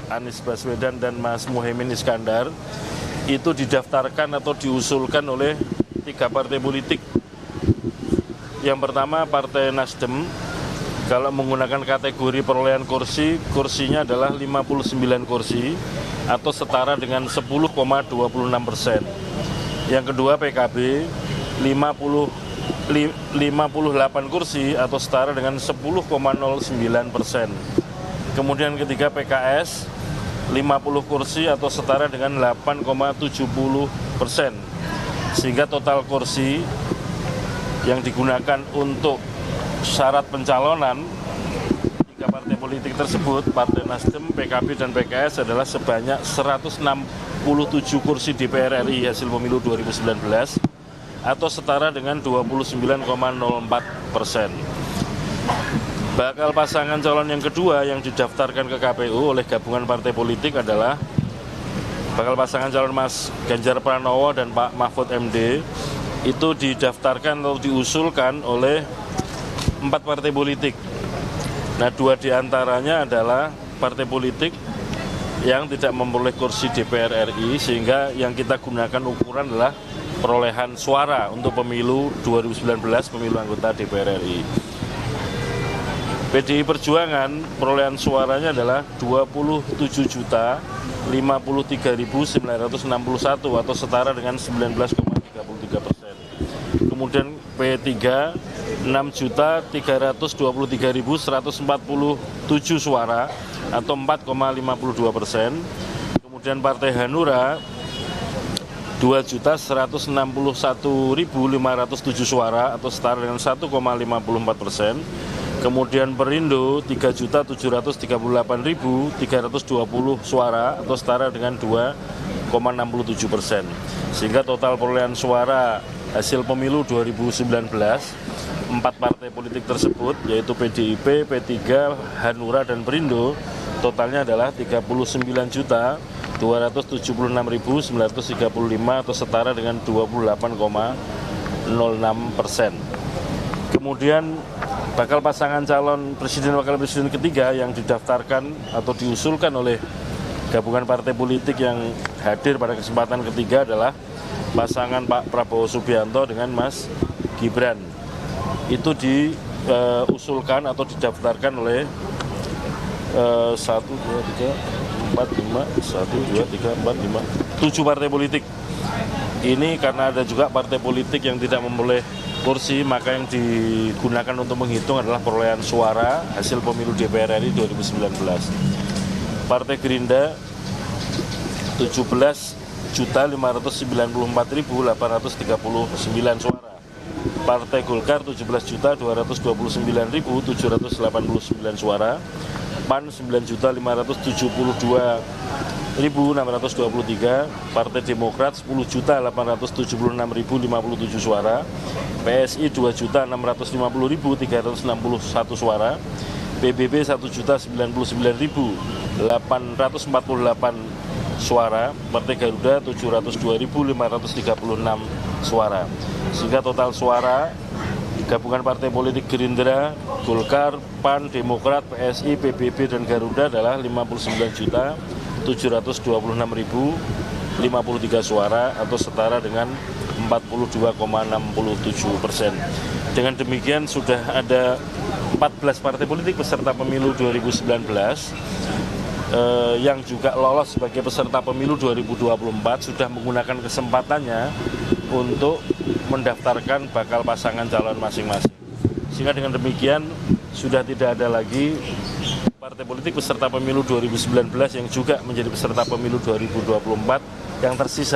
Anies Baswedan dan Mas Muhaimin Iskandar itu didaftarkan atau diusulkan oleh 3 partai politik. Yang pertama Partai Nasdem, kalau menggunakan kategori perolehan kursi, kursinya adalah 59 kursi atau setara dengan 10,26%. Yang kedua PKB 58 kursi atau setara dengan 10,09%. Kemudian ketiga PKS 50 kursi atau setara dengan 8,70%. Sehingga total kursi yang digunakan untuk syarat pencalonan 3 partai politik tersebut, Partai Nasdem, PKB, dan PKS adalah sebanyak 167 kursi DPR RI hasil pemilu 2019 atau setara dengan 29,04%. Bakal pasangan calon yang kedua yang didaftarkan ke KPU oleh gabungan partai politik adalah bakal pasangan calon Mas Ganjar Pranowo dan Pak Mahfud MD. Itu didaftarkan atau diusulkan oleh 4 partai politik. Nah, 2 diantaranya adalah partai politik yang tidak memperoleh kursi DPR RI, sehingga yang kita gunakan ukuran adalah perolehan suara untuk pemilu 2019, pemilu anggota DPR RI. PDI Perjuangan perolehan suaranya adalah 27.053.961 atau setara dengan 19,33%. Kemudian P3 6.323.147 suara atau 4,52%. Kemudian Partai Hanura 2.161.507 suara atau setara dengan 1,54%. Kemudian Perindo 3.738.320 suara atau setara dengan 2,67%. Sehingga total perolehan suara hasil pemilu 2019 4 partai politik tersebut, yaitu PDIP, P3, Hanura, dan Perindo, totalnya adalah 39.276.935 atau setara dengan 28,06%. Kemudian bakal pasangan calon presiden wakil presiden ketiga yang didaftarkan atau diusulkan oleh gabungan partai politik yang hadir pada kesempatan ketiga adalah pasangan Pak Prabowo Subianto dengan Mas Gibran. Itu diusulkan atau didaftarkan oleh 7 partai politik. Ini karena ada juga partai politik yang tidak memperoleh kursi, maka yang digunakan untuk menghitung adalah perolehan suara hasil pemilu DPR RI 2019. Partai Gerindra 17.594.839 suara. Partai Golkar 17.229.789 suara. PAN 9.572.623, Partai Demokrat 10.876.057 suara, PSI 2.650.361 suara, PBB 1.099.848 suara, Partai Garuda 702.536 suara. Sehingga total suara gabungan partai politik Gerindra, Golkar, PAN, Demokrat, PSI, PBB, dan Garuda adalah 59.726.053 suara atau setara dengan 42,67%. Dengan demikian sudah ada 14 partai politik peserta pemilu 2019 yang juga lolos sebagai peserta pemilu 2024 sudah menggunakan kesempatannya untuk mendaftarkan bakal pasangan calon masing-masing. Sehingga dengan demikian sudah tidak ada lagi partai politik peserta pemilu 2019 yang juga menjadi peserta pemilu 2024 yang tersisa.